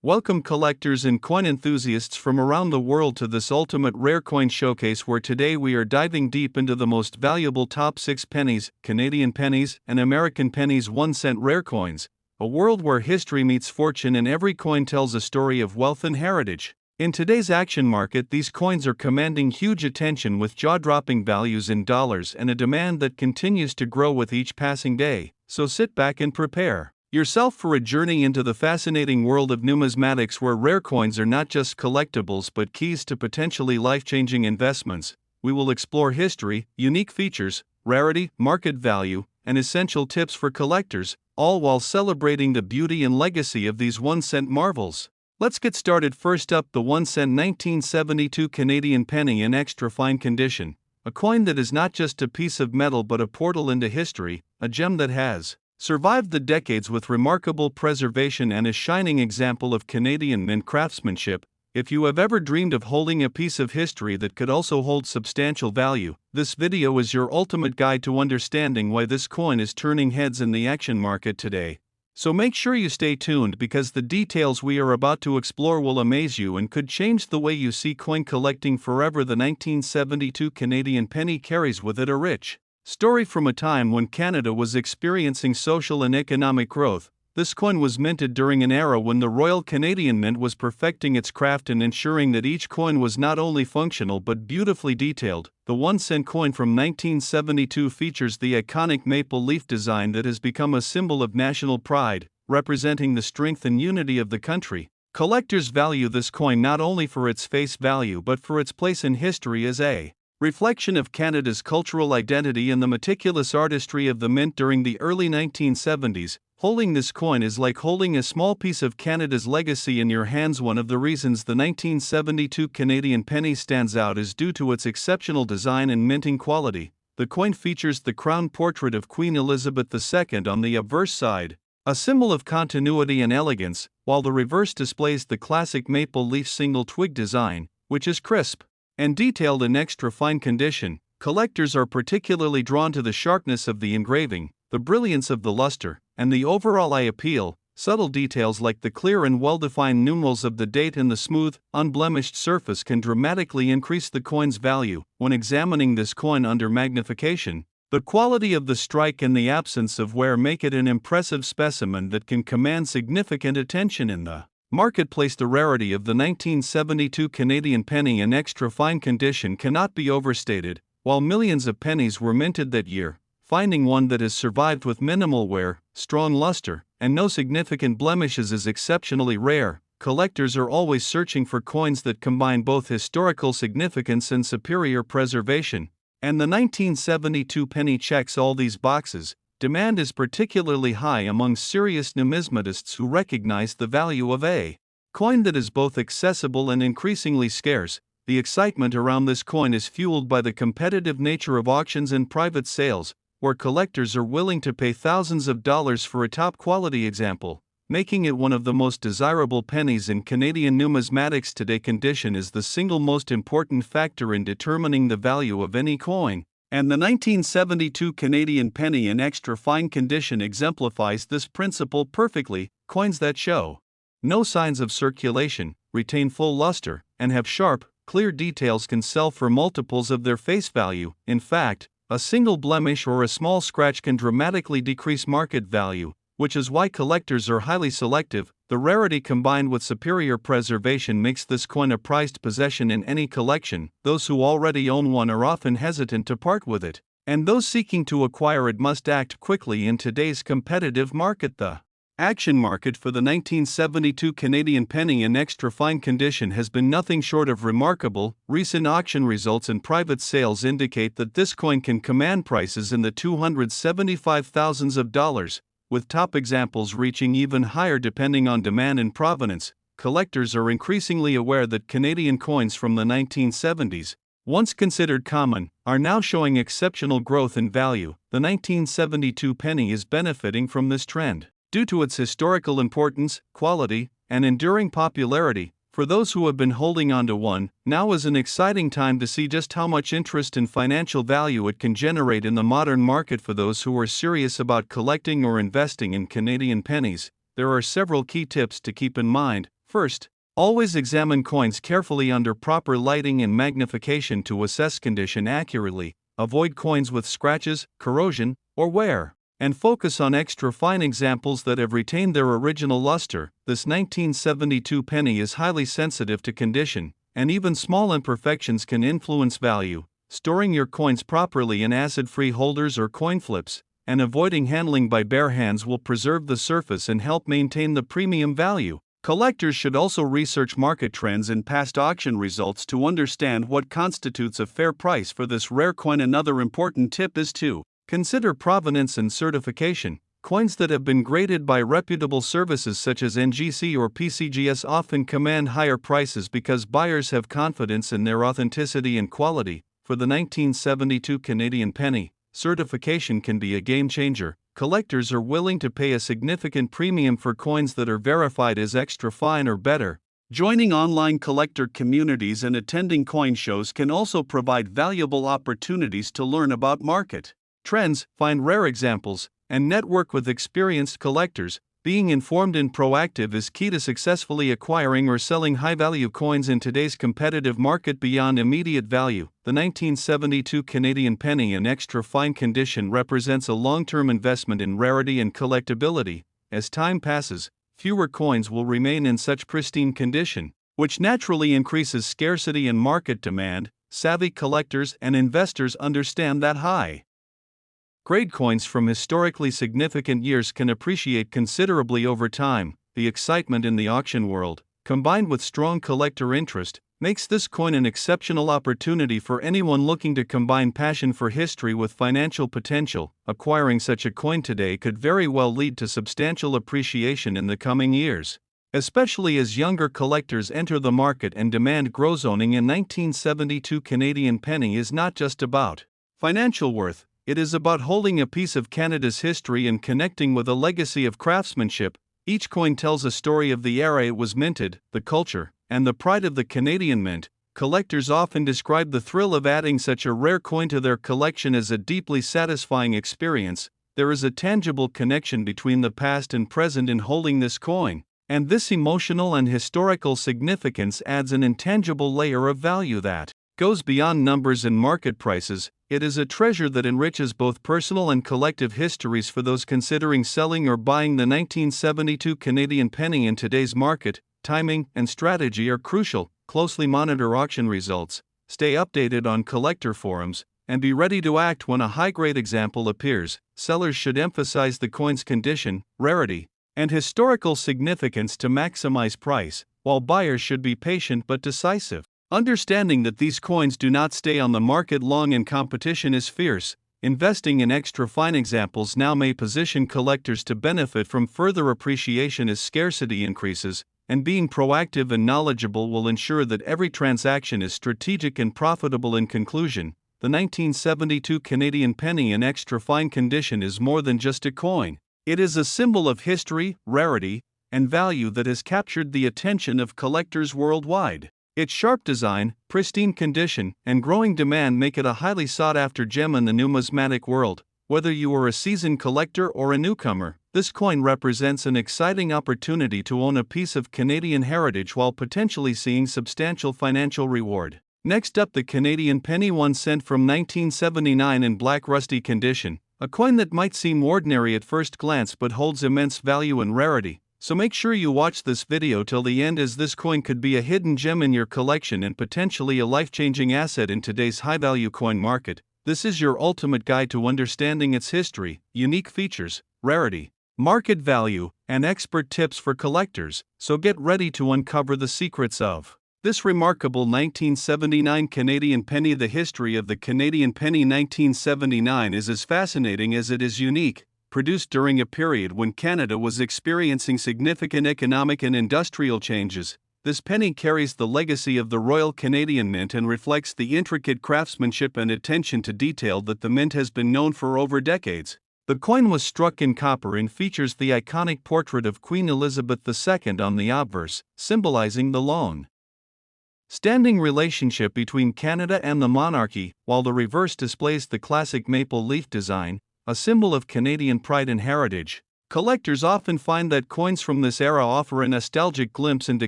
Welcome collectors and coin enthusiasts from around the world to this ultimate rare coin showcase where today we are diving deep into the most valuable top 6 pennies, Canadian pennies, and American pennies 1-cent rare coins, a world where history meets fortune and every coin tells a story of wealth and heritage. In today's action market, these coins are commanding huge attention with jaw-dropping values in dollars and a demand that continues to grow with each passing day, so sit back and prepare yourself for a journey into the fascinating world of numismatics where rare coins are not just collectibles but keys to potentially life-changing investments. We will explore history, unique features, rarity, market value, and essential tips for collectors, all while celebrating the beauty and legacy of these 1-cent marvels. Let's get started. First up, the 1-cent 1972 Canadian penny in extra fine condition, a coin that is not just a piece of metal but a portal into history, a gem that has survived the decades with remarkable preservation and a shining example of Canadian mint craftsmanship. If you have ever dreamed of holding a piece of history that could also hold substantial value, this video is your ultimate guide to understanding why this coin is turning heads in the action market today. So make sure you stay tuned because the details we are about to explore will amaze you and could change the way you see coin collecting forever. The 1972 Canadian penny carries with it a rich story from a time when Canada was experiencing social and economic growth. This coin was minted during an era when the Royal Canadian Mint was perfecting its craft and ensuring that each coin was not only functional but beautifully detailed. The 1-cent coin from 1972 features the iconic maple leaf design that has become a symbol of national pride, representing the strength and unity of the country. Collectors value this coin not only for its face value but for its place in history as a reflection of Canada's cultural identity and the meticulous artistry of the mint during the early 1970s. Holding this coin is like holding a small piece of Canada's legacy in your hands. One of the reasons the 1972 Canadian penny stands out is due to its exceptional design and minting quality. The coin features the crown portrait of Queen Elizabeth II on the obverse side, a symbol of continuity and elegance, while the reverse displays the classic maple leaf single twig design, which is crisp and detailed in extra fine condition. Collectors are particularly drawn to the sharpness of the engraving, the brilliance of the luster, and the overall eye appeal. Subtle details like the clear and well-defined numerals of the date and the smooth, unblemished surface can dramatically increase the coin's value. When examining this coin under magnification, the quality of the strike and the absence of wear make it an impressive specimen that can command significant attention in the marketplace. The rarity of the 1972 Canadian penny in extra fine condition cannot be overstated. While millions of pennies were minted that year, finding one that has survived with minimal wear, strong luster, and no significant blemishes is exceptionally rare. Collectors are always searching for coins that combine both historical significance and superior preservation, and the 1972 penny checks all these boxes. Demand is particularly high among serious numismatists who recognize the value of a coin that is both accessible and increasingly scarce. The excitement around this coin is fueled by the competitive nature of auctions and private sales, where collectors are willing to pay thousands of dollars for a top-quality example, making it one of the most desirable pennies in Canadian numismatics today. Condition is the single most important factor in determining the value of any coin, and the 1972 Canadian penny in extra fine condition exemplifies this principle perfectly. Coins that show no signs of circulation, retain full luster, and have sharp, clear details can sell for multiples of their face value. In fact, a single blemish or a small scratch can dramatically decrease market value, which is why collectors are highly selective. The rarity combined with superior preservation makes this coin a prized possession in any collection. Those who already own one are often hesitant to part with it, and those seeking to acquire it must act quickly in today's competitive market. The action market for the 1972 Canadian penny in extra fine condition has been nothing short of remarkable. Recent auction results and private sales indicate that this coin can command prices in the $275,000s, with top examples reaching even higher depending on demand and provenance. Collectors are increasingly aware that Canadian coins from the 1970s, once considered common, are now showing exceptional growth in value. The 1972 penny is benefiting from this trend due to its historical importance, quality, and enduring popularity. For those who have been holding on to one, now is an exciting time to see just how much interest and financial value it can generate in the modern market. For those who are serious about collecting or investing in Canadian pennies, there are several key tips to keep in mind. First, always examine coins carefully under proper lighting and magnification to assess condition accurately. Avoid coins with scratches, corrosion, or wear, and focus on extra fine examples that have retained their original luster. This 1972 penny is highly sensitive to condition, and even small imperfections can influence value. Storing your coins properly in acid-free holders or coin flips, and avoiding handling by bare hands will preserve the surface and help maintain the premium value. Collectors should also research market trends and past auction results to understand what constitutes a fair price for this rare coin. Another important tip is to consider provenance and certification. Coins that have been graded by reputable services such as NGC or PCGS often command higher prices because buyers have confidence in their authenticity and quality. For the 1972 Canadian penny, certification can be a game changer. Collectors are willing to pay a significant premium for coins that are verified as extra fine or better. Joining online collector communities and attending coin shows can also provide valuable opportunities to learn about market trends, find rare examples, and network with experienced collectors. Being informed and proactive is key to successfully acquiring or selling high-value coins in today's competitive market. Beyond immediate value, the 1972 Canadian penny in extra fine condition represents a long-term investment in rarity and collectability. As time passes, fewer coins will remain in such pristine condition, which naturally increases scarcity and market demand. Savvy collectors and investors understand that high-grade coins from historically significant years can appreciate considerably over time. The excitement in the auction world, combined with strong collector interest, makes this coin an exceptional opportunity for anyone looking to combine passion for history with financial potential. Acquiring such a coin today could very well lead to substantial appreciation in the coming years, especially as younger collectors enter the market and demand grows. Owning a 1972 Canadian penny is not just about financial worth. It is about holding a piece of Canada's history and connecting with a legacy of craftsmanship. Each coin tells a story of the era it was minted, the culture, and the pride of the Canadian mint. Collectors often describe the thrill of adding such a rare coin to their collection as a deeply satisfying experience. There is a tangible connection between the past and present in holding this coin, and this emotional and historical significance adds an intangible layer of value that goes beyond numbers and market prices. It is a treasure that enriches both personal and collective histories. For those considering selling or buying the 1972 Canadian penny in today's market, timing and strategy are crucial. Closely monitor auction results, stay updated on collector forums, and be ready to act when a high-grade example appears. Sellers should emphasize the coin's condition, rarity, and historical significance to maximize price, while buyers should be patient but decisive, understanding that these coins do not stay on the market long and competition is fierce. Investing in extra fine examples now may position collectors to benefit from further appreciation as scarcity increases, and being proactive and knowledgeable will ensure that every transaction is strategic and profitable. In conclusion, the 1972 Canadian penny in extra fine condition is more than just a coin. It is a symbol of history, rarity, and value that has captured the attention of collectors worldwide. Its sharp design, pristine condition, and growing demand make it a highly sought-after gem in the numismatic world. Whether you are a seasoned collector or a newcomer, this coin represents an exciting opportunity to own a piece of Canadian heritage while potentially seeing substantial financial reward. Next up, the Canadian penny 1 cent from 1979 in black rusty condition, a coin that might seem ordinary at first glance but holds immense value and rarity. So make sure you watch this video till the end, as this coin could be a hidden gem in your collection and potentially a life-changing asset in today's high-value coin market. This is your ultimate guide to understanding its history, unique features, rarity, market value, and expert tips for collectors. So get ready to uncover the secrets of this remarkable 1979 Canadian penny. The history of the Canadian penny 1979 is as fascinating as it is unique. Produced during a period when Canada was experiencing significant economic and industrial changes, this penny carries the legacy of the Royal Canadian Mint and reflects the intricate craftsmanship and attention to detail that the mint has been known for over decades. The coin was struck in copper and features the iconic portrait of Queen Elizabeth II on the obverse, symbolizing the long-standing relationship between Canada and the monarchy, while the reverse displays the classic maple leaf design, a symbol of Canadian pride and heritage. Collectors often find that coins from this era offer a nostalgic glimpse into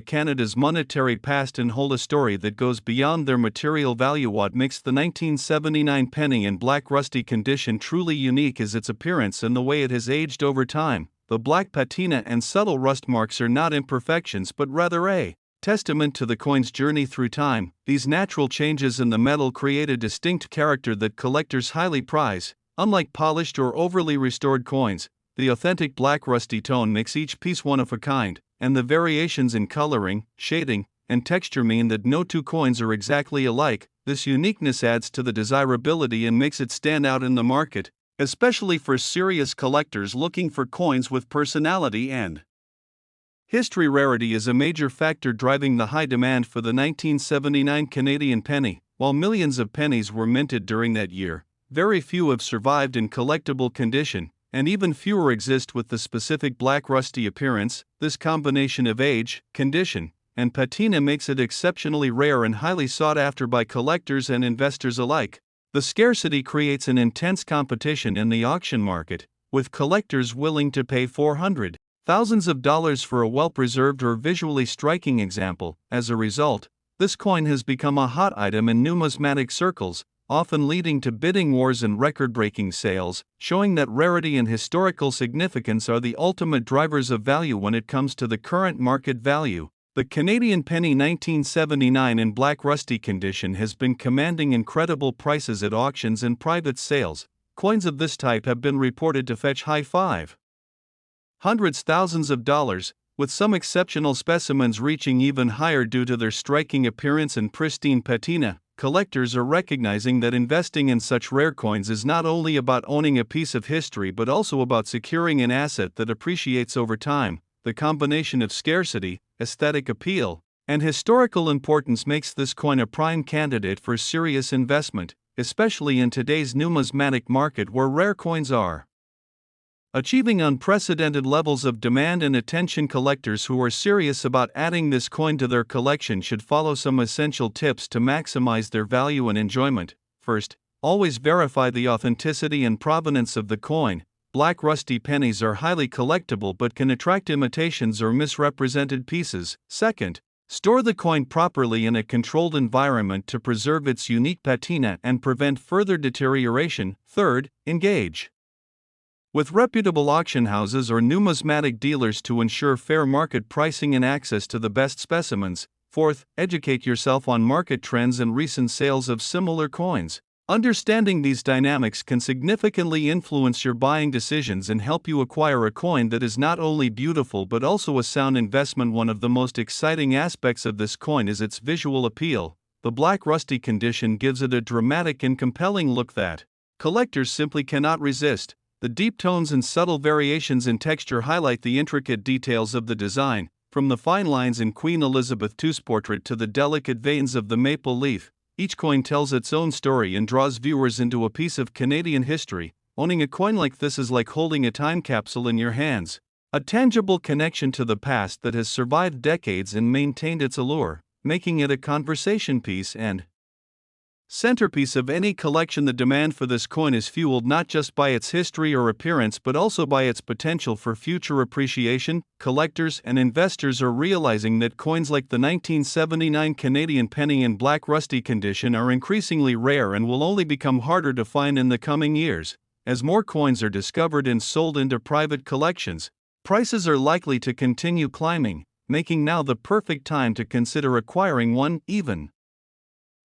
Canada's monetary past and hold a story that goes beyond their material value. What makes the 1979 penny in black rusty condition truly unique is its appearance and the way it has aged over time. The black patina and subtle rust marks are not imperfections but rather a testament to the coin's journey through time. These natural changes in the metal create a distinct character that collectors highly prize. Unlike polished or overly restored coins, the authentic black rusty tone makes each piece one of a kind, and the variations in coloring, shading, and texture mean that no two coins are exactly alike. This uniqueness adds to the desirability and makes it stand out in the market, especially for serious collectors looking for coins with personality and history. Rarity is a major factor driving the high demand for the 1979 Canadian penny. While millions of pennies were minted during that year, very few have survived in collectible condition, and even fewer exist with the specific black rusty appearance. This combination of age, condition, and patina makes it exceptionally rare and highly sought after by collectors and investors alike. The scarcity creates an intense competition in the auction market, with collectors willing to pay thousands of dollars for a well-preserved or visually striking example. As a result, this coin has become a hot item in numismatic circles, often leading to bidding wars and record-breaking sales, showing that rarity and historical significance are the ultimate drivers of value when it comes to the current market value. The Canadian penny 1979 in black rusty condition has been commanding incredible prices at auctions and private sales. Coins of this type have been reported to fetch high thousands of dollars, with some exceptional specimens reaching even higher due to their striking appearance and pristine patina. Collectors are recognizing that investing in such rare coins is not only about owning a piece of history but also about securing an asset that appreciates over time. The combination of scarcity, aesthetic appeal, and historical importance makes this coin a prime candidate for serious investment, especially in today's numismatic market where rare coins are achieving unprecedented levels of demand and attention. Collectors who are serious about adding this coin to their collection should follow some essential tips to maximize their value and enjoyment. First, always verify the authenticity and provenance of the coin. Black rusty pennies are highly collectible but can attract imitations or misrepresented pieces. Second, store the coin properly in a controlled environment to preserve its unique patina and prevent further deterioration. Third, engage with reputable auction houses or numismatic dealers to ensure fair market pricing and access to the best specimens. Fourth, educate yourself on market trends and recent sales of similar coins. Understanding these dynamics can significantly influence your buying decisions and help you acquire a coin that is not only beautiful but also a sound investment. One of the most exciting aspects of this coin is its visual appeal. The black rusty condition gives it a dramatic and compelling look that collectors simply cannot resist. The deep tones and subtle variations in texture highlight the intricate details of the design, from the fine lines in Queen Elizabeth II's portrait to the delicate veins of the maple leaf. Each coin tells its own story and draws viewers into a piece of Canadian history. Owning a coin like this is like holding a time capsule in your hands, a tangible connection to the past that has survived decades and maintained its allure, making it a conversation piece and centerpiece of any collection. The demand for this coin is fueled not just by its history or appearance but also by its potential for future appreciation. Collectors and investors are realizing that coins like the 1979 Canadian penny in black rusty condition are increasingly rare and will only become harder to find in the coming years. As more coins are discovered and sold into private collections, prices are likely to continue climbing, making now the perfect time to consider acquiring one. Even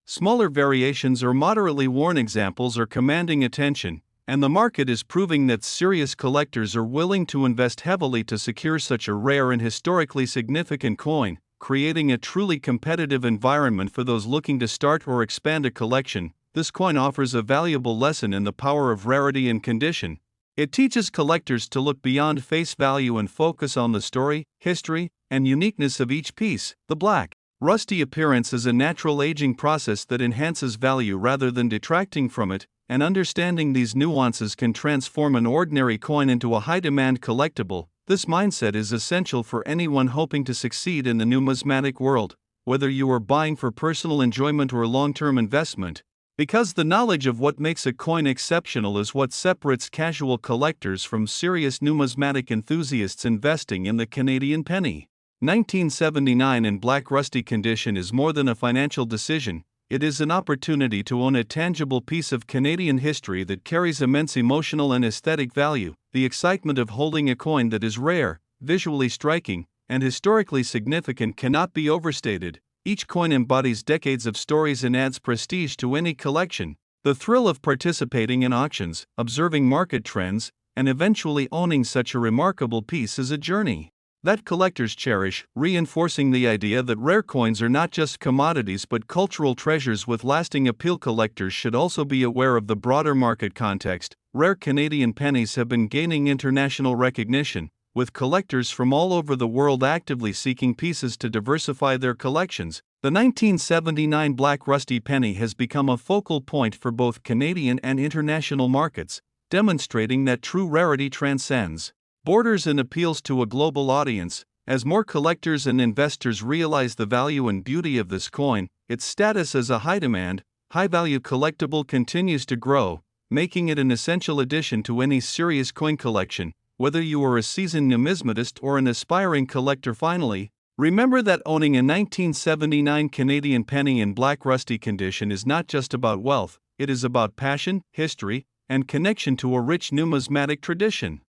smaller variations or moderately worn examples are commanding attention, and the market is proving that serious collectors are willing to invest heavily to secure such a rare and historically significant coin, creating a truly competitive environment for those looking to start or expand a collection. This coin offers a valuable lesson in the power of rarity and condition. It teaches collectors to look beyond face value and focus on the story, history, and uniqueness of each piece. The black rusty appearance is a natural aging process that enhances value rather than detracting from it, and understanding these nuances can transform an ordinary coin into a high-demand collectible. This mindset is essential for anyone hoping to succeed in the numismatic world. Whether you are buying for personal enjoyment or long-term investment, Because the knowledge of what makes a coin exceptional is what separates casual collectors from serious numismatic enthusiasts investing in the Canadian penny. 1979 in black rusty condition is more than a financial decision, it is an opportunity to own a tangible piece of Canadian history that carries immense emotional and aesthetic value. The excitement of holding a coin that is rare, visually striking, and historically significant cannot be overstated. Each coin embodies decades of stories and adds prestige to any collection. The thrill of participating in auctions, observing market trends, and eventually owning such a remarkable piece is a journey that collectors cherish, reinforcing the idea that rare coins are not just commodities but cultural treasures with lasting appeal. Collectors should also be aware of the broader market context. Rare Canadian pennies have been gaining international recognition, with collectors from all over the world actively seeking pieces to diversify their collections. The 1979 black rusty penny has become a focal point for both Canadian and international markets, demonstrating that true rarity transcends borders and appeals to a global audience. As more collectors and investors realize the value and beauty of this coin, its status as a high-demand, high-value collectible continues to grow, making it an essential addition to any serious coin collection, whether you are a seasoned numismatist or an aspiring collector. Finally, remember that owning a 1979 Canadian penny in black rusty condition is not just about wealth, it is about passion, history, and connection to a rich numismatic tradition.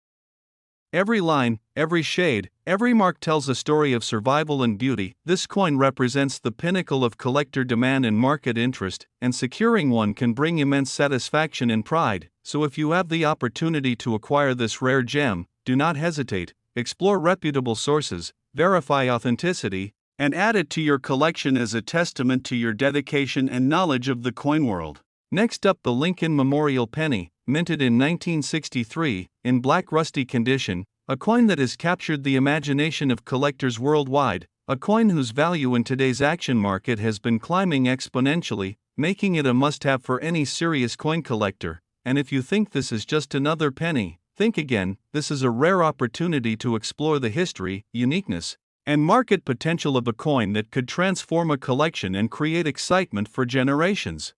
Every line, every shade, every mark tells a story of survival and beauty. This coin represents the pinnacle of collector demand and market interest, and securing one can bring immense satisfaction and pride. So if you have the opportunity to acquire this rare gem, do not hesitate, explore reputable sources, verify authenticity, and add it to your collection as a testament to your dedication and knowledge of the coin world. Next up, the Lincoln Memorial Penny, minted in 1963, in black rusty condition, a coin that has captured the imagination of collectors worldwide, a coin whose value in today's auction market has been climbing exponentially, making it a must-have for any serious coin collector. And if you think this is just another penny, think again. This is a rare opportunity to explore the history, uniqueness, and market potential of a coin that could transform a collection and create excitement for generations.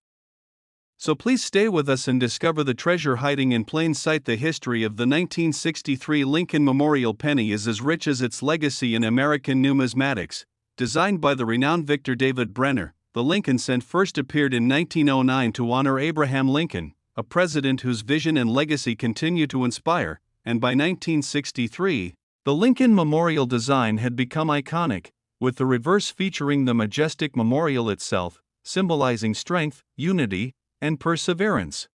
So please stay with us and discover the treasure hiding in plain sight. The history of the 1963 Lincoln Memorial Penny is as rich as its legacy in American numismatics. Designed by the renowned Victor David Brenner, the Lincoln cent first appeared in 1909 to honor Abraham Lincoln, a president whose vision and legacy continue to inspire, and by 1963, the Lincoln Memorial design had become iconic, with the reverse featuring the majestic memorial itself, symbolizing strength, unity, and perseverance,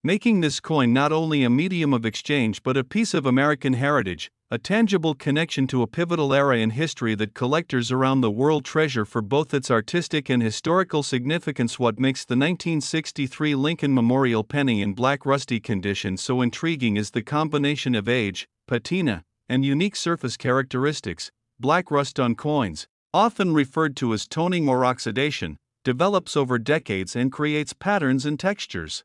making this coin not only a medium of exchange but a piece of American heritage, a tangible connection to a pivotal era in history that collectors around the world treasure for both its artistic and historical significance. What makes the 1963 Lincoln Memorial Penny in black rusty condition so intriguing is the combination of age, patina, and unique surface characteristics. Black rust on coins, often referred to as toning or oxidation, develops over decades and creates patterns and textures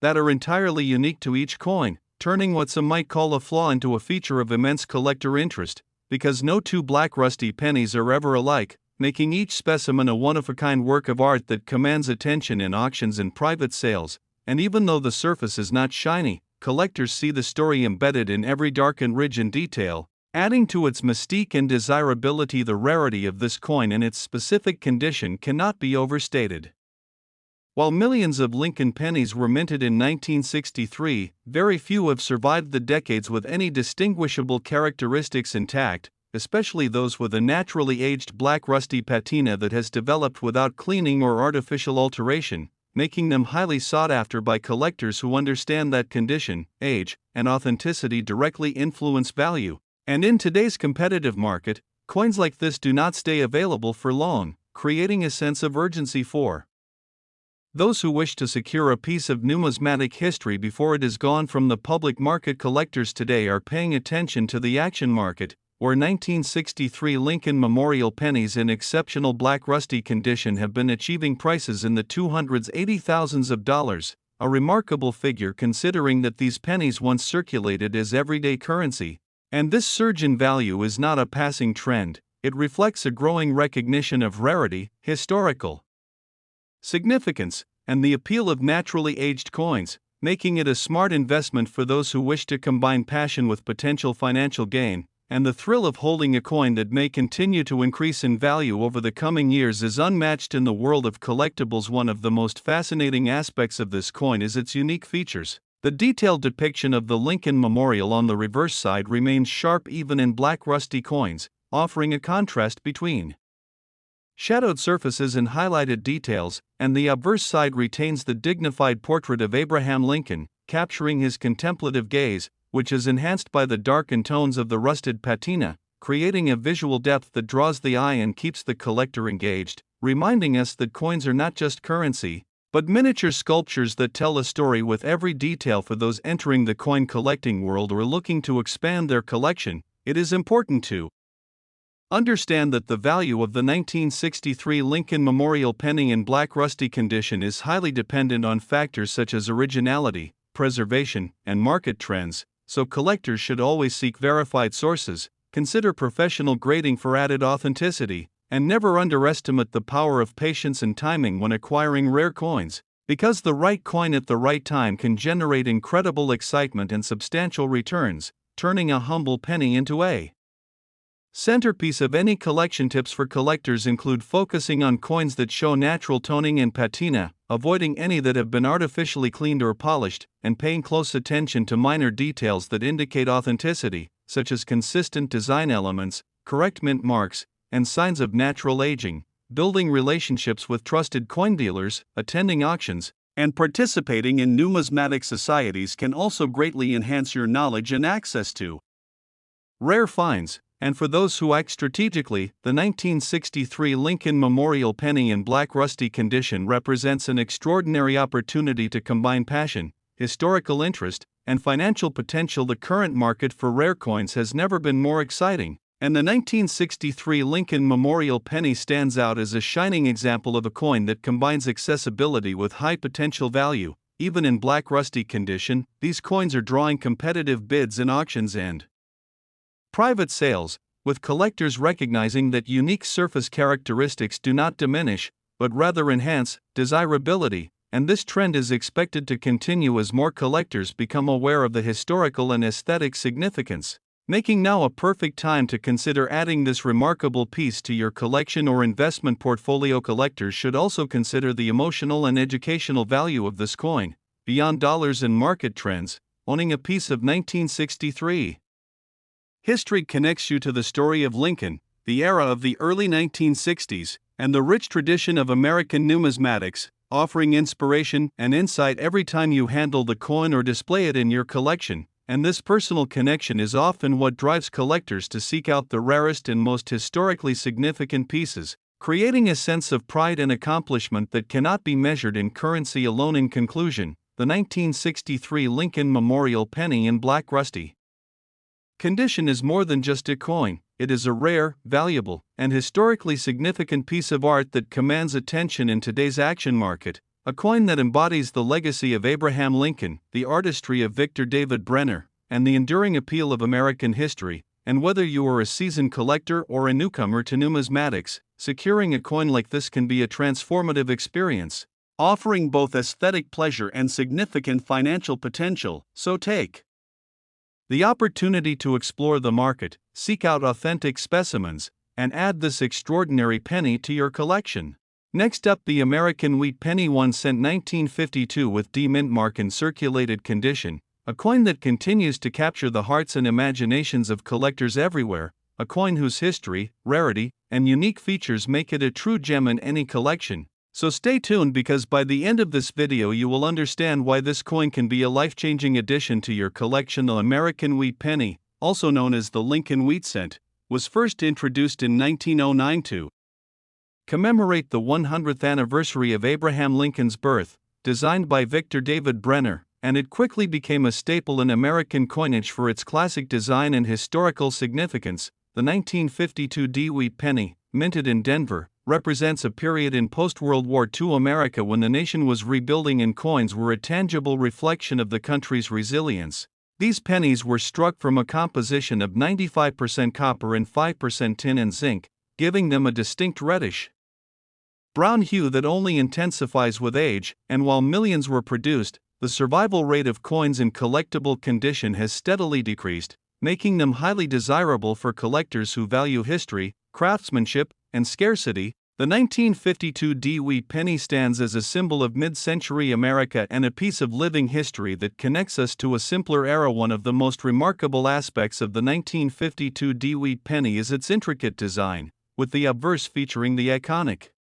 that are entirely unique to each coin, turning what some might call a flaw into a feature of immense collector interest. Because no two black rusty pennies are ever alike, making each specimen a one-of-a-kind work of art that commands attention in auctions and private sales. And even though the surface is not shiny, collectors see the story embedded in every darkened ridge and detail, adding to its mystique and desirability. The rarity of this coin and its specific condition cannot be overstated. While millions of Lincoln pennies were minted in 1963, very few have survived the decades with any distinguishable characteristics intact, especially those with a naturally aged black rusty patina that has developed without cleaning or artificial alteration, making them highly sought after by collectors who understand that condition, age, and authenticity directly influence value. And in today's competitive market, coins like this do not stay available for long, creating a sense of urgency for those who wish to secure a piece of numismatic history before it is gone from the public market. Collectors today are paying attention to the auction market, where 1963 Lincoln Memorial pennies in exceptional black rusty condition have been achieving prices in the $280,000s of dollars, a remarkable figure considering that these pennies once circulated as everyday currency. And this surge in value is not a passing trend, it reflects a growing recognition of rarity, historical significance, and the appeal of naturally aged coins, making it a smart investment for those who wish to combine passion with potential financial gain. And the thrill of holding a coin that may continue to increase in value over the coming years is unmatched in the world of collectibles. One of the most fascinating aspects of this coin is its unique features. The detailed depiction of the Lincoln Memorial on the reverse side remains sharp even in black rusty coins, offering a contrast between shadowed surfaces and highlighted details, and the obverse side retains the dignified portrait of Abraham Lincoln, capturing his contemplative gaze, which is enhanced by the darkened tones of the rusted patina, creating a visual depth that draws the eye and keeps the collector engaged, reminding us that coins are not just currency, but miniature sculptures that tell a story with every detail. For those entering the coin collecting world or looking to expand their collection, it is important to understand that the value of the 1963 Lincoln Memorial penny in black rusty condition is highly dependent on factors such as originality, preservation, and market trends, so collectors should always seek verified sources, consider professional grading for added authenticity, and never underestimate the power of patience and timing when acquiring rare coins, because the right coin at the right time can generate incredible excitement and substantial returns, turning a humble penny into a centerpiece of any collection. Tips for collectors include focusing on coins that show natural toning and patina, avoiding any that have been artificially cleaned or polished, and paying close attention to minor details that indicate authenticity, such as consistent design elements, correct mint marks, and signs of natural aging. Building relationships with trusted coin dealers, attending auctions, and participating in numismatic societies can also greatly enhance your knowledge and access to rare finds. And for those who act strategically, the 1963 Lincoln Memorial penny in black rusty condition represents an extraordinary opportunity to combine passion, historical interest, and financial potential. The current market for rare coins has never been more exciting, and the 1963 Lincoln Memorial penny stands out as a shining example of a coin that combines accessibility with high potential value. Even in black rusty condition, these coins are drawing competitive bids in auctions and private sales, with collectors recognizing that unique surface characteristics do not diminish, but rather enhance desirability, and this trend is expected to continue as more collectors become aware of the historical and aesthetic significance, making now a perfect time to consider adding this remarkable piece to your collection or investment portfolio. Collectors should also consider the emotional and educational value of this coin. Beyond dollars and market trends, owning a piece of 1963 history connects you to the story of Lincoln, the era of the early 1960s, and the rich tradition of American numismatics, offering inspiration and insight every time you handle the coin or display it in your collection. And this personal connection is often what drives collectors to seek out the rarest and most historically significant pieces, creating a sense of pride and accomplishment that cannot be measured in currency alone. In conclusion, the 1963 Lincoln Memorial penny in black rusty condition is more than just a coin. It is a rare, valuable, and historically significant piece of art that commands attention in today's action market. A coin that embodies the legacy of Abraham Lincoln, the artistry of Victor David Brenner, and the enduring appeal of American history. And whether you are a seasoned collector or a newcomer to numismatics, securing a coin like this can be a transformative experience, offering both aesthetic pleasure and significant financial potential. So take the opportunity to explore the market, seek out authentic specimens, and add this extraordinary penny to your collection. Next up, the American wheat penny, 1 cent 1952 with D mint mark in circulated condition, a coin that continues to capture the hearts and imaginations of collectors everywhere, a coin whose history, rarity, and unique features make it a true gem in any collection. So stay tuned, because by the end of this video you will understand why this coin can be a life-changing addition to your collection. The American wheat penny, also known as the Lincoln wheat cent, was first introduced in 1909 to commemorate the 100th anniversary of Abraham Lincoln's birth, designed by Victor David Brenner, and it quickly became a staple in American coinage for its classic design and historical significance. The 1952 D wheat penny, minted in Denver, represents a period in post-World War II America when the nation was rebuilding, and coins were a tangible reflection of the country's resilience. These pennies were struck from a composition of 95% copper and 5% tin and zinc, giving them a distinct reddish brown hue that only intensifies with age, and while millions were produced, the survival rate of coins in collectible condition has steadily decreased, making them highly desirable for collectors who value history, craftsmanship, and scarcity. The 1952 DeWitt penny stands as a symbol of mid-century America and a piece of living history that connects us to a simpler era. One of the most remarkable aspects of the 1952 DeWitt penny is its intricate design, with the obverse featuring the iconic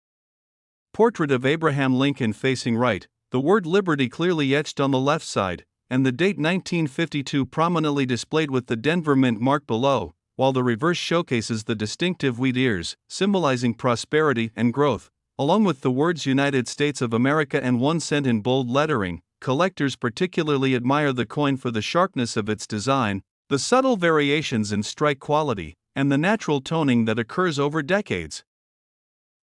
portrait of Abraham Lincoln facing right, the word Liberty clearly etched on the left side, and the date 1952 prominently displayed with the Denver Mint mark below, while the reverse showcases the distinctive wheat ears, symbolizing prosperity and growth, along with the words United States of America and 1 cent in bold lettering. Collectors particularly admire the coin for the sharpness of its design, the subtle variations in strike quality, and the natural toning that occurs over decades,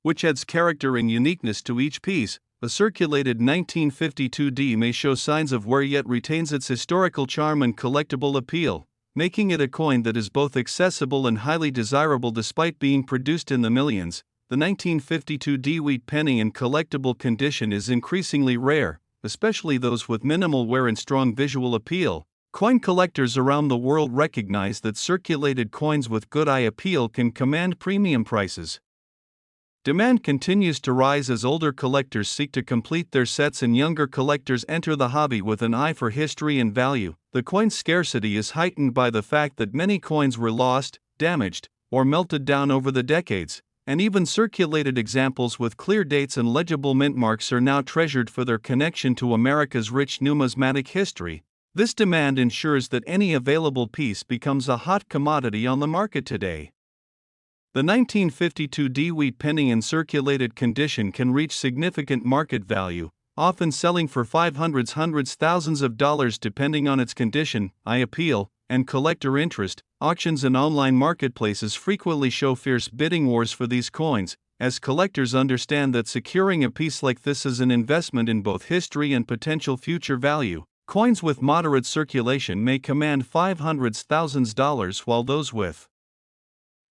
which adds character and uniqueness to each piece. A circulated 1952 D may show signs of wear yet retains its historical charm and collectible appeal, making it a coin that is both accessible and highly desirable despite being produced in the millions. The 1952 DeWitt penny in collectible condition is increasingly rare, especially those with minimal wear and strong visual appeal. Coin collectors around the world recognize that circulated coins with good eye appeal can command premium prices. Demand continues to rise as older collectors seek to complete their sets and younger collectors enter the hobby with an eye for history and value. The coin's scarcity is heightened by the fact that many coins were lost, damaged, or melted down over the decades, and even circulated examples with clear dates and legible mint marks are now treasured for their connection to America's rich numismatic history. This demand ensures that any available piece becomes a hot commodity on the market today. The 1952 DeWitt penny in circulated condition can reach significant market value, often selling for hundreds thousands of dollars depending on its condition, eye appeal, and collector interest. Auctions and online marketplaces frequently show fierce bidding wars for these coins, as collectors understand that securing a piece like this is an investment in both history and potential future value. Coins with moderate circulation may command hundreds thousands of dollars, while those with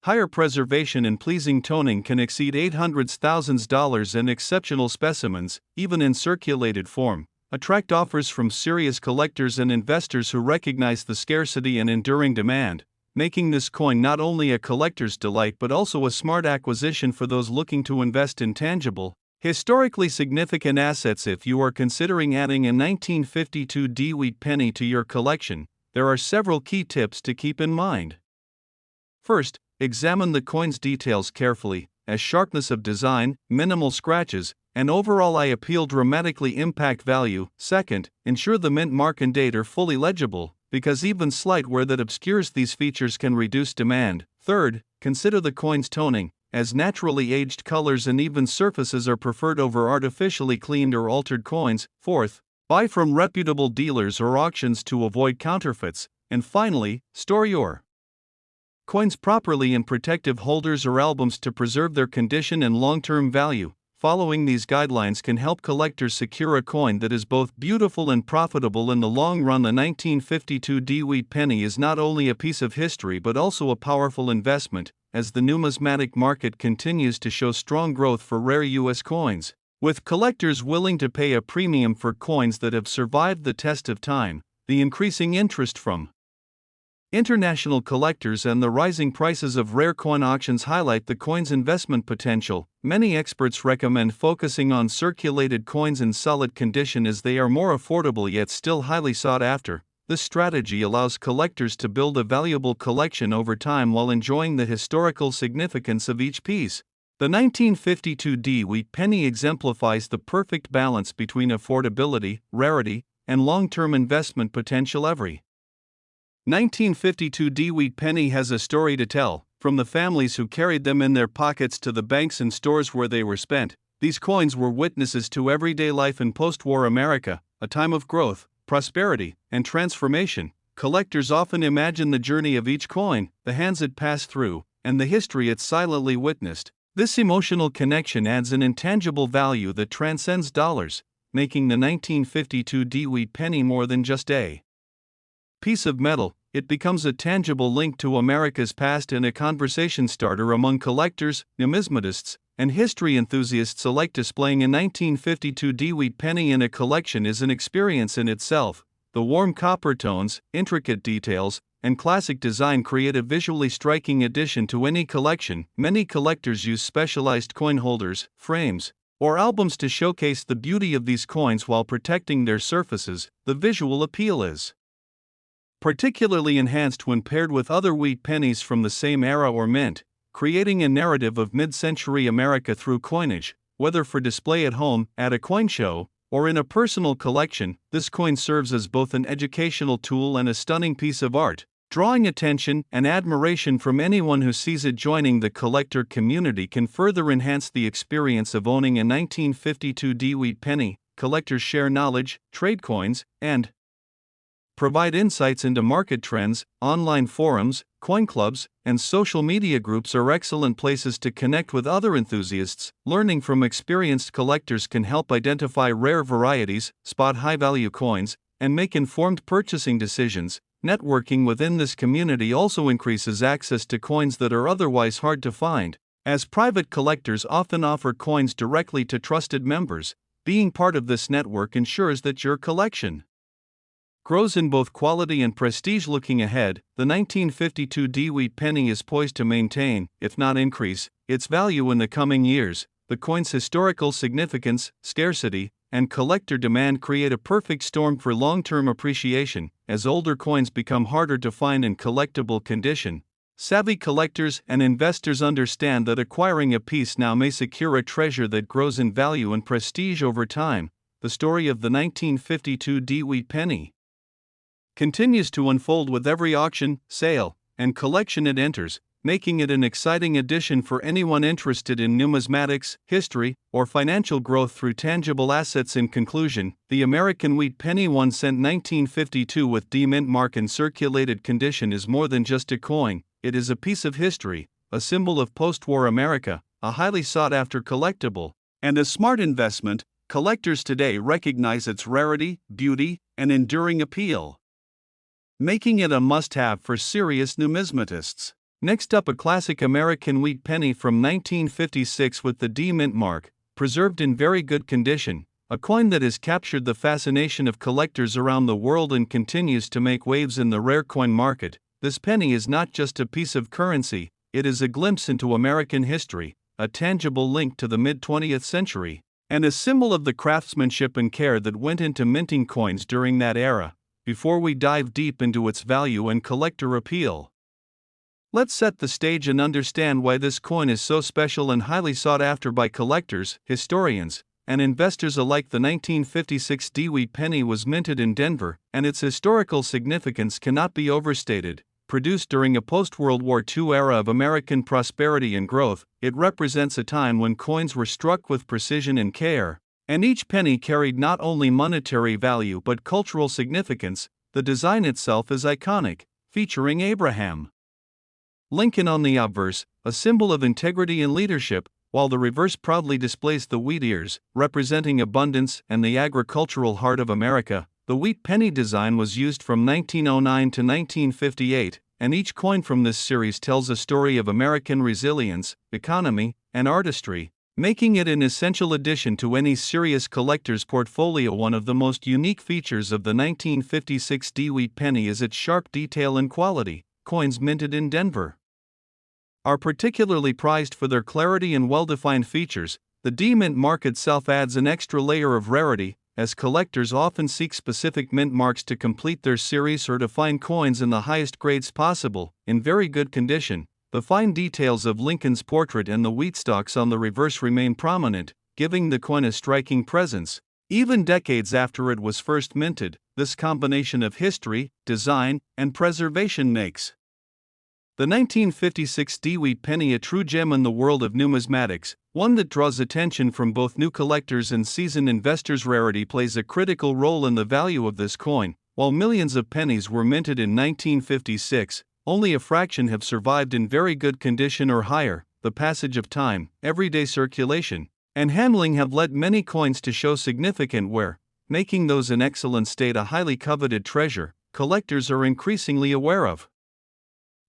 higher preservation and pleasing toning can exceed $800,000, and exceptional specimens, even in circulated form, attract offers from serious collectors and investors who recognize the scarcity and enduring demand, making this coin not only a collector's delight but also a smart acquisition for those looking to invest in tangible, historically significant assets. If you are considering adding a 1952 DeWitt penny to your collection, there are several key tips to keep in mind. First, examine the coin's details carefully, as sharpness of design, minimal scratches, and overall eye appeal dramatically impact value. Second, ensure the mint mark and date are fully legible, because even slight wear that obscures these features can reduce demand. Third, consider the coin's toning, as naturally aged colors and even surfaces are preferred over artificially cleaned or altered coins. Fourth, buy from reputable dealers or auctions to avoid counterfeits. And finally, store your coins properly in protective holders or albums to preserve their condition and long-term value. Following these guidelines can help collectors secure a coin that is both beautiful and profitable in the long run. The 1952 DeWitt penny is not only a piece of history but also a powerful investment, as the numismatic market continues to show strong growth for rare U.S. coins. With collectors willing to pay a premium for coins that have survived the test of time, the increasing interest from international collectors and the rising prices of rare coin auctions highlight the coin's investment potential. Many experts recommend focusing on circulated coins in solid condition as they are more affordable yet still highly sought after. This strategy allows collectors to build a valuable collection over time while enjoying the historical significance of each piece. The 1952 DeWitt penny exemplifies the perfect balance between affordability, rarity, and long-term investment potential. Every 1952 DeWitt penny has a story to tell, from the families who carried them in their pockets to the banks and stores where they were spent. These coins were witnesses to everyday life in post-war America, a time of growth, prosperity, and transformation. Collectors often imagine the journey of each coin, the hands it passed through, and the history it silently witnessed. This emotional connection adds an intangible value that transcends dollars, making the 1952 DeWitt penny more than just a piece of metal. It becomes a tangible link to America's past and a conversation starter among collectors, numismatists, and history enthusiasts alike. Displaying a 1952 DeWitt penny in a collection is an experience in itself. The warm copper tones, intricate details, and classic design create a visually striking addition to any collection. Many collectors use specialized coin holders, frames, or albums to showcase the beauty of these coins while protecting their surfaces. The visual appeal is particularly enhanced when paired with other wheat pennies from the same era or mint, creating a narrative of mid-century America through coinage. Whether for display at home, at a coin show, or in a personal collection, this coin serves as both an educational tool and a stunning piece of art, drawing attention and admiration from anyone who sees it. Joining the collector community can further enhance the experience of owning a 1952 DeWitt penny. Collectors share knowledge, trade coins, and provide insights into market trends. Online forums, coin clubs, and social media groups are excellent places to connect with other enthusiasts. Learning from experienced collectors can help identify rare varieties, spot high-value coins, and make informed purchasing decisions. Networking within this community also increases access to coins that are otherwise hard to find, as private collectors often offer coins directly to trusted members. Being part of this network ensures that your collection grows in both quality and prestige. Looking ahead, the 1952 DeWitt penny is poised to maintain, if not increase, its value in the coming years. The coin's historical significance, scarcity, and collector demand create a perfect storm for long-term appreciation. As older coins become harder to find in collectible condition, savvy collectors and investors understand that acquiring a piece now may secure a treasure that grows in value and prestige over time. The story of the 1952 DeWitt penny continues to unfold with every auction, sale, and collection it enters, making it an exciting addition for anyone interested in numismatics, history, or financial growth through tangible assets. In conclusion, the American wheat penny 1 cent 1952 with D mint mark in circulated condition is more than just a coin. It is a piece of history, a symbol of post-war America, a highly sought-after collectible, and a smart investment. Collectors today recognize its rarity, beauty, and enduring appeal, making it a must-have for serious numismatists. Next up, a classic American wheat penny from 1956 with the D mint mark, preserved in very good condition, a coin that has captured the fascination of collectors around the world and continues to make waves in the rare coin market. This penny is not just a piece of currency, it is a glimpse into American history, a tangible link to the mid-20th century, and a symbol of the craftsmanship and care that went into minting coins during that era. Before we dive deep into its value and collector appeal, let's set the stage and understand why this coin is so special and highly sought after by collectors, historians, and investors alike. The 1956 DeWitt penny was minted in Denver, and its historical significance cannot be overstated. Produced during a post-World War II era of American prosperity and growth, it represents a time when coins were struck with precision and care, and each penny carried not only monetary value but cultural significance. The design itself is iconic, featuring Abraham Lincoln on the obverse, a symbol of integrity and leadership, while the reverse proudly displays the wheat ears, representing abundance and the agricultural heart of America. The wheat penny design was used from 1909 to 1958, and each coin from this series tells a story of American resilience, economy, and artistry, making it an essential addition to any serious collector's portfolio. One of the most unique features of the 1956 DeWitt penny is its sharp detail and quality. Coins minted in Denver are particularly prized for their clarity and well-defined features. The D mint mark itself adds an extra layer of rarity, as collectors often seek specific mint marks to complete their series or to find coins in the highest grades possible. In very good condition, the fine details of Lincoln's portrait and the wheat stalks on the reverse remain prominent, giving the coin a striking presence. Even decades after it was first minted, this combination of history, design, and preservation makes the 1956 DeWitt penny a true gem in the world of numismatics, one that draws attention from both new collectors and seasoned investors. Rarity plays a critical role in the value of this coin. While millions of pennies were minted in 1956, only a fraction have survived in very good condition or higher. The passage of time, everyday circulation, and handling have led many coins to show significant wear, making those in excellent state a highly coveted treasure. Collectors are increasingly aware of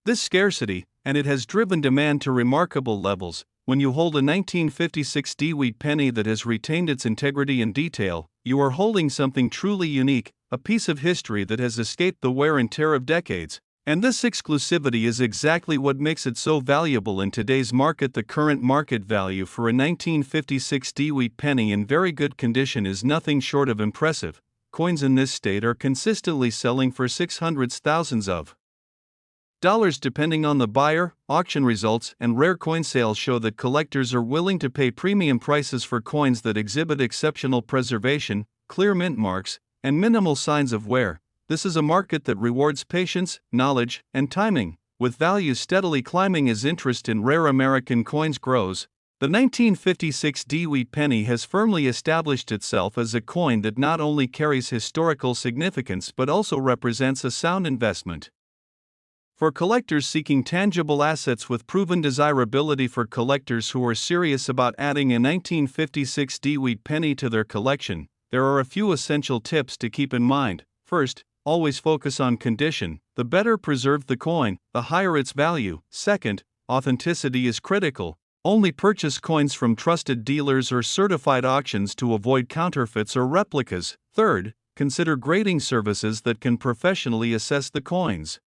this scarcity, and it has driven demand to remarkable levels. When you hold a 1956 DeWitt penny that has retained its integrity and detail, you are holding something truly unique, a piece of history that has escaped the wear and tear of decades. And this exclusivity is exactly what makes it so valuable in today's market. The current market value for a 1956 DeWitt penny in very good condition is nothing short of impressive. Coins in this state are consistently selling for $600,000s of dollars depending on the buyer. Auction results and rare coin sales show that collectors are willing to pay premium prices for coins that exhibit exceptional preservation, clear mint marks, and minimal signs of wear. This is a market that rewards patience, knowledge, and timing, with values steadily climbing as interest in rare American coins grows. The 1956 DeWitt penny has firmly established itself as a coin that not only carries historical significance but also represents a sound investment for collectors seeking tangible assets with proven desirability. For collectors who are serious about adding a 1956 DeWitt penny to their collection, there are a few essential tips to keep in mind. First, always focus on condition. The better preserved the coin, the higher its value. Second, authenticity is critical. Only purchase coins from trusted dealers or certified auctions to avoid counterfeits or replicas. Third, consider grading services that can professionally assess the coins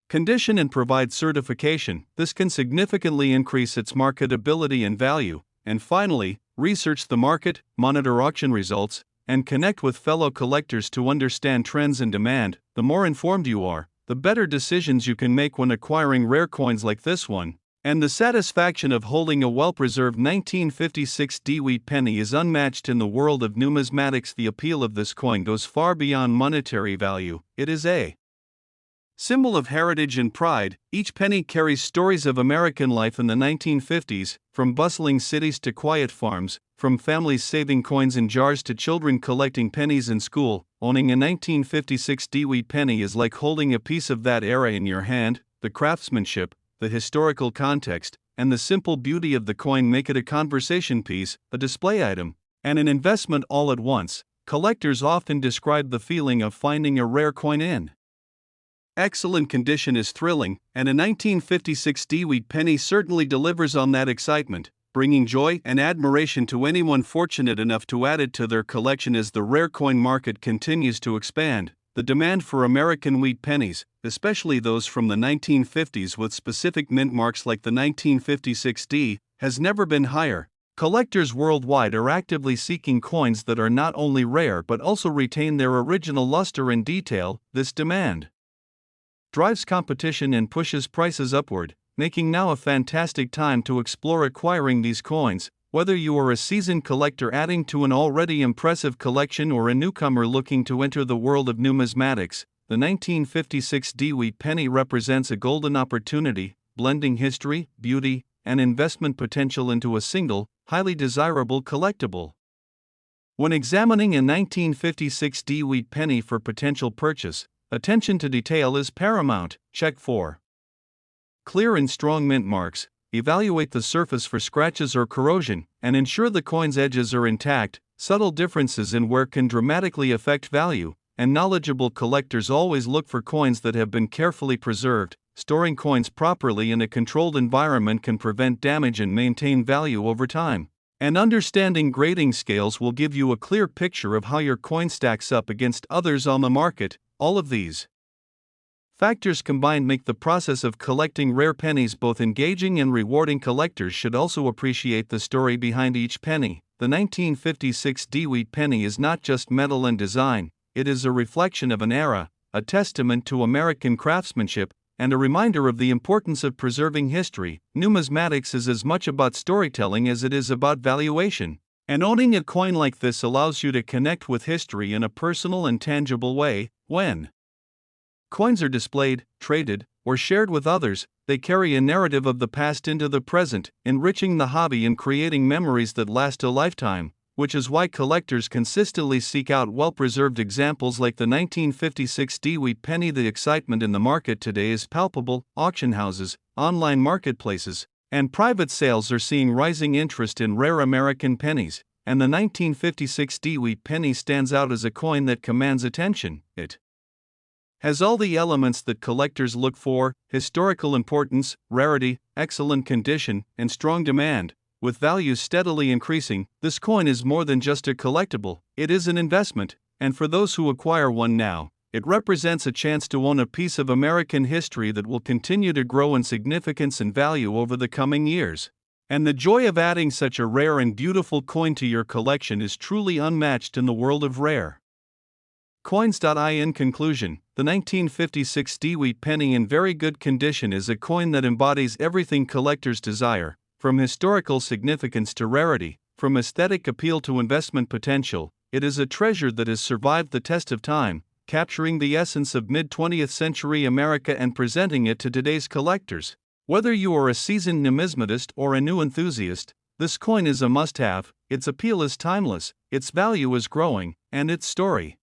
condition and provide certification. This can significantly increase its marketability and value. And finally, research the market, monitor auction results, and connect with fellow collectors to understand trends and demand. The more informed you are, the better decisions you can make when acquiring rare coins like this one. And the satisfaction of holding a well-preserved 1956 DeWitt penny is unmatched in the world of numismatics. The appeal of this coin goes far beyond monetary value. It is a symbol of heritage and pride. Each penny carries stories of American life in the 1950s, from bustling cities to quiet farms, from families saving coins in jars to children collecting pennies in school. Owning a 1956 DeWitt penny is like holding a piece of that era in your hand. The craftsmanship, the historical context, and the simple beauty of the coin make it a conversation piece, a display item, and an investment all at once. Collectors often describe the feeling of finding a rare coin in excellent condition is thrilling, and a 1956 DeWitt penny certainly delivers on that excitement, bringing joy and admiration to anyone fortunate enough to add it to their collection. As the rare coin market continues to expand, the demand for American wheat pennies, especially those from the 1950s with specific mint marks like the 1956 D, has never been higher. Collectors worldwide are actively seeking coins that are not only rare but also retain their original luster and detail. This demand drives competition and pushes prices upward, making now a fantastic time to explore acquiring these coins. Whether you are a seasoned collector adding to an already impressive collection or a newcomer looking to enter the world of numismatics, the 1956 DeWitt penny represents a golden opportunity, blending history, beauty, and investment potential into a single, highly desirable collectible. When examining a 1956 DeWitt penny for potential purchase, attention to detail is paramount. Check for clear and strong mint marks, evaluate the surface for scratches or corrosion, and ensure the coin's edges are intact. Subtle differences in wear can dramatically affect value, and knowledgeable collectors always look for coins that have been carefully preserved. Storing coins properly in a controlled environment can prevent damage and maintain value over time. And understanding grading scales will give you a clear picture of how your coin stacks up against others on the market. All of these factors combined make the process of collecting rare pennies both engaging and rewarding. Collectors should also appreciate the story behind each penny. The 1956 DeWitt penny is not just metal and design, it is a reflection of an era, a testament to American craftsmanship, and a reminder of the importance of preserving history. Numismatics is as much about storytelling as it is about valuation. And owning a coin like this allows you to connect with history in a personal and tangible way. When coins are displayed, traded, or shared with others, they carry a narrative of the past into the present, enriching the hobby and creating memories that last a lifetime, which is why collectors consistently seek out well-preserved examples like the 1956 DeWitt penny. The excitement in the market today is palpable. Auction houses, online marketplaces, and private sales are seeing rising interest in rare American pennies, and the 1956 DeWitt penny stands out as a coin that commands attention. It Has all the elements that collectors look for: historical importance, rarity, excellent condition, and strong demand. With values steadily increasing, this coin is more than just a collectible, it is an investment, and for those who acquire one now, it represents a chance to own a piece of American history that will continue to grow in significance and value over the coming years. And the joy of adding such a rare and beautiful coin to your collection is truly unmatched in the world of rare coins. In conclusion, the 1956 DeWitt penny in very good condition is a coin that embodies everything collectors desire, from historical significance to rarity, from aesthetic appeal to investment potential. It is a treasure that has survived the test of time, capturing the essence of mid-20th century America and presenting it to today's collectors. Whether you are a seasoned numismatist or a new enthusiast, this coin is a must-have. Its appeal is timeless, its value is growing, and its story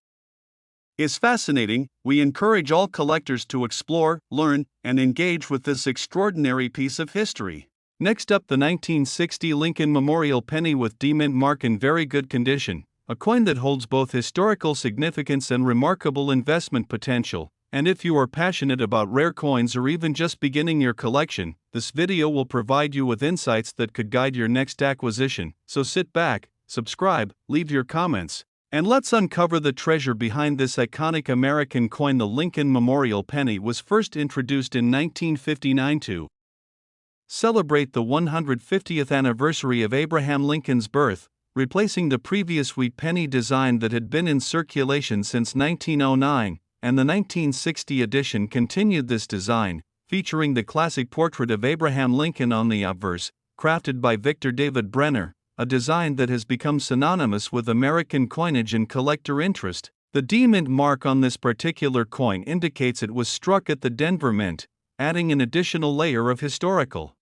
is fascinating. We encourage all collectors to explore, learn, and engage with this extraordinary piece of history. Next up, the 1960 Lincoln Memorial Penny with D-Mint mark in very good condition, a coin that holds both historical significance and remarkable investment potential. And if you are passionate about rare coins or even just beginning your collection, this video will provide you with insights that could guide your next acquisition. So sit back, subscribe, leave your comments, and let's uncover the treasure behind this iconic American coin. The Lincoln Memorial Penny was first introduced in 1959 to celebrate the 150th anniversary of Abraham Lincoln's birth, replacing the previous wheat penny design that had been in circulation since 1909, and the 1960 edition continued this design, featuring the classic portrait of Abraham Lincoln on the obverse, crafted by Victor David Brenner, a design that has become synonymous with American coinage and collector interest. The D-Mint mark on this particular coin indicates it was struck at the Denver Mint, adding an additional layer of historical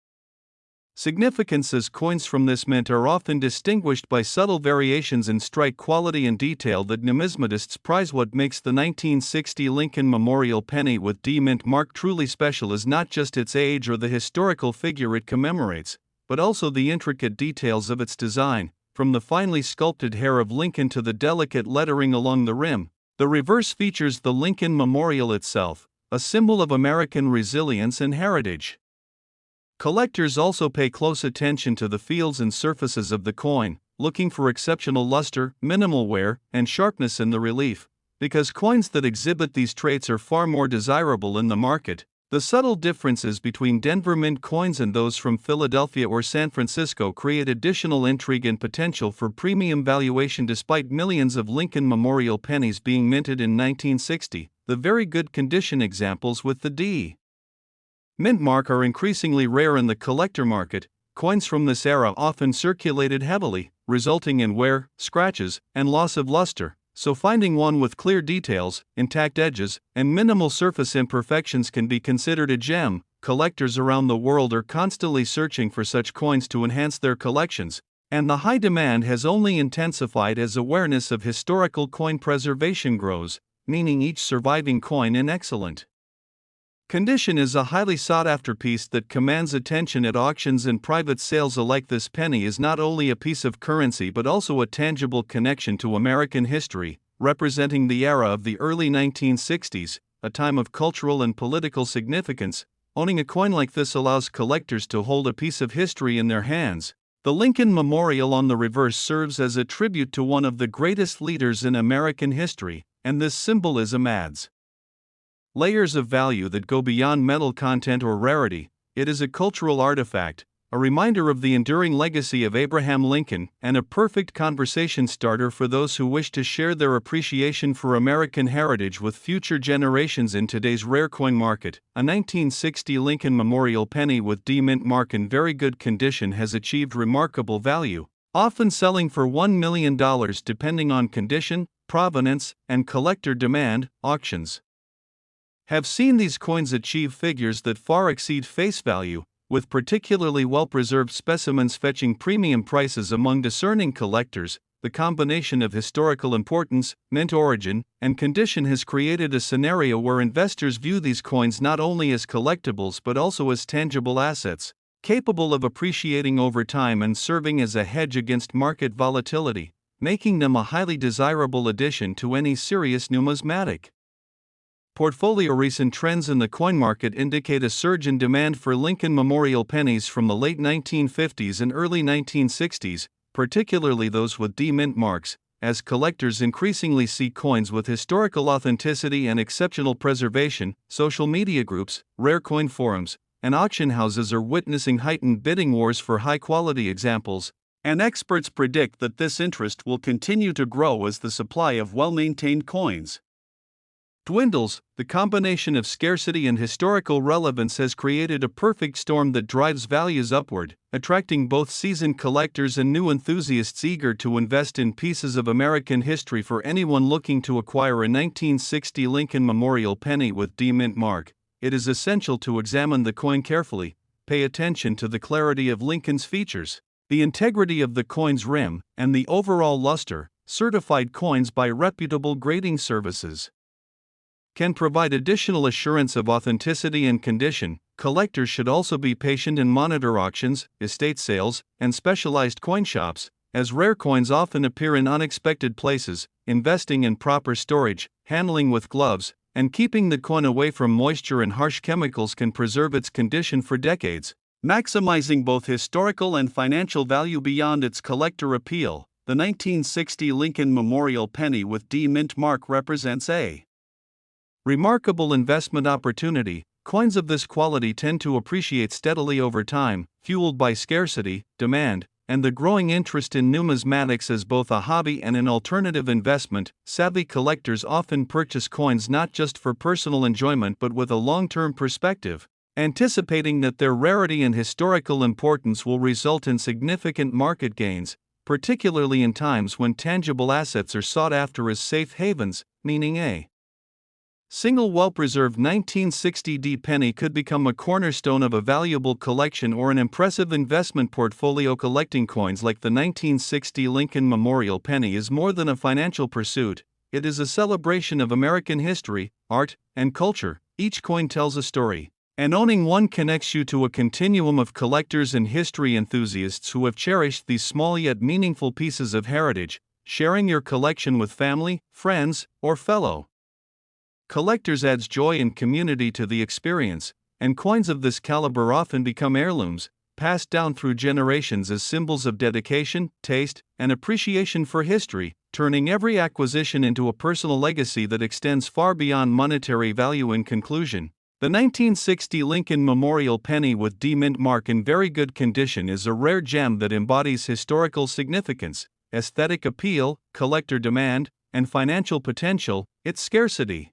significance, as coins from this mint are often distinguished by subtle variations in strike quality and detail that numismatists prize. What makes the 1960 Lincoln Memorial Penny with D-Mint mark truly special is not just its age or the historical figure it commemorates, but also the intricate details of its design, from the finely sculpted hair of Lincoln to the delicate lettering along the rim. The reverse features the Lincoln Memorial itself, a symbol of American resilience and heritage. Collectors also pay close attention to the fields and surfaces of the coin, looking for exceptional luster, minimal wear, and sharpness in the relief, because coins that exhibit these traits are far more desirable in the market. The subtle differences between Denver Mint coins and those from Philadelphia or San Francisco create additional intrigue and potential for premium valuation. Despite millions of Lincoln Memorial pennies being minted in 1960, the very good condition examples with the D-Mint mark are increasingly rare in the collector market. Coins from this era often circulated heavily, resulting in wear, scratches, and loss of luster. So finding one with clear details, intact edges, and minimal surface imperfections can be considered a gem. Collectors around the world are constantly searching for such coins to enhance their collections, and the high demand has only intensified as awareness of historical coin preservation grows, meaning each surviving coin in excellent condition is a highly sought-after piece that commands attention at auctions and private sales alike. This penny is not only a piece of currency but also a tangible connection to American history, representing the era of the early 1960s, a time of cultural and political significance. Owning a coin like this allows collectors to hold a piece of history in their hands. The Lincoln Memorial on the reverse serves as a tribute to one of the greatest leaders in American history, and this symbolism adds layers of value that go beyond metal content or rarity. It is a cultural artifact, a reminder of the enduring legacy of Abraham Lincoln, and a perfect conversation starter for those who wish to share their appreciation for American heritage with future generations. In today's rare coin market, a 1960 Lincoln Memorial penny with D-Mint mark in very good condition has achieved remarkable value, often selling for $1 million depending on condition, provenance, and collector demand. Auctions have seen these coins achieve figures that far exceed face value, with particularly well-preserved specimens fetching premium prices among discerning collectors. The combination of historical importance, mint origin, and condition has created a scenario where investors view these coins not only as collectibles but also as tangible assets, capable of appreciating over time and serving as a hedge against market volatility, making them a highly desirable addition to any serious numismatic Portfolio recent trends in the coin market indicate a surge in demand for Lincoln Memorial pennies from the late 1950s and early 1960s, particularly those with D-mint marks, as collectors increasingly seek coins with historical authenticity and exceptional preservation. Social media groups, rare coin forums, and auction houses are witnessing heightened bidding wars for high-quality examples, and experts predict that this interest will continue to grow as the supply of well-maintained coins dwindles. The combination of scarcity and historical relevance has created a perfect storm that drives values upward, attracting both seasoned collectors and new enthusiasts eager to invest in pieces of American history. For anyone looking to acquire a 1960 Lincoln Memorial penny with D-mint mark, it is essential to examine the coin carefully. Pay attention to the clarity of Lincoln's features, the integrity of the coin's rim, and the overall luster. Certified coins by reputable grading services can provide additional assurance of authenticity and condition. Collectors should also be patient and monitor auctions, estate sales, and specialized coin shops, as rare coins often appear in unexpected places. Investing in proper storage, handling with gloves, and keeping the coin away from moisture and harsh chemicals can preserve its condition for decades, maximizing both historical and financial value beyond its collector appeal. The 1960 Lincoln Memorial penny with D-mint mark represents a remarkable investment opportunity. Coins of this quality tend to appreciate steadily over time, fueled by scarcity, demand, and the growing interest in numismatics as both a hobby and an alternative investment. Savvy collectors often purchase coins not just for personal enjoyment but with a long-term perspective, anticipating that their rarity and historical importance will result in significant market gains, particularly in times when tangible assets are sought after as safe havens, meaning a single well-preserved 1960 D penny could become a cornerstone of a valuable collection or an impressive investment portfolio. Collecting coins like the 1960 Lincoln Memorial penny is more than a financial pursuit. It is a celebration of American history, art, and culture. Each coin tells a story, and owning one connects you to a continuum of collectors and history enthusiasts who have cherished these small yet meaningful pieces of heritage. Sharing your collection with family, friends, or fellow collectors adds joy and community to the experience, and coins of this caliber often become heirlooms, passed down through generations as symbols of dedication, taste, and appreciation for history, turning every acquisition into a personal legacy that extends far beyond monetary value. In conclusion, the 1960 Lincoln Memorial penny with D-mint mark in very good condition is a rare gem that embodies historical significance, aesthetic appeal, collector demand, and financial potential. Its scarcity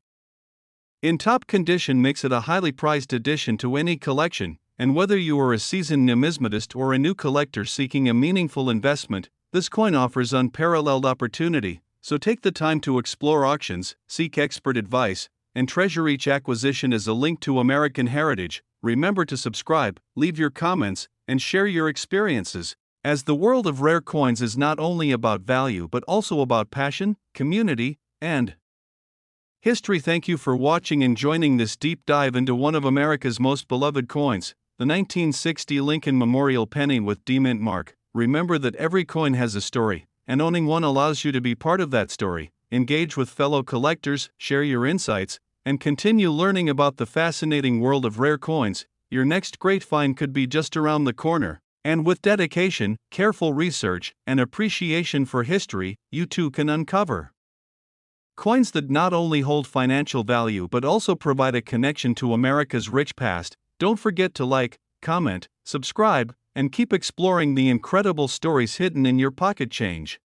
in top condition makes it a highly prized addition to any collection, and whether you are a seasoned numismatist or a new collector seeking a meaningful investment, this coin offers unparalleled opportunity. So take the time to explore auctions, seek expert advice, and treasure each acquisition as a link to American heritage. Remember to subscribe, leave your comments, and share your experiences, as the world of rare coins is not only about value but also about passion, community, and history. Thank you for watching and joining this deep dive into one of America's most beloved coins, the 1960 Lincoln Memorial penny with D-mint mark. Remember that every coin has a story, and owning one allows you to be part of that story. Engage with fellow collectors, share your insights, and continue learning about the fascinating world of rare coins. Your next great find could be just around the corner, and with dedication, careful research, and appreciation for history, you too can uncover coins that not only hold financial value but also provide a connection to America's rich past. Don't forget to like, comment, subscribe, and keep exploring the incredible stories hidden in your pocket change.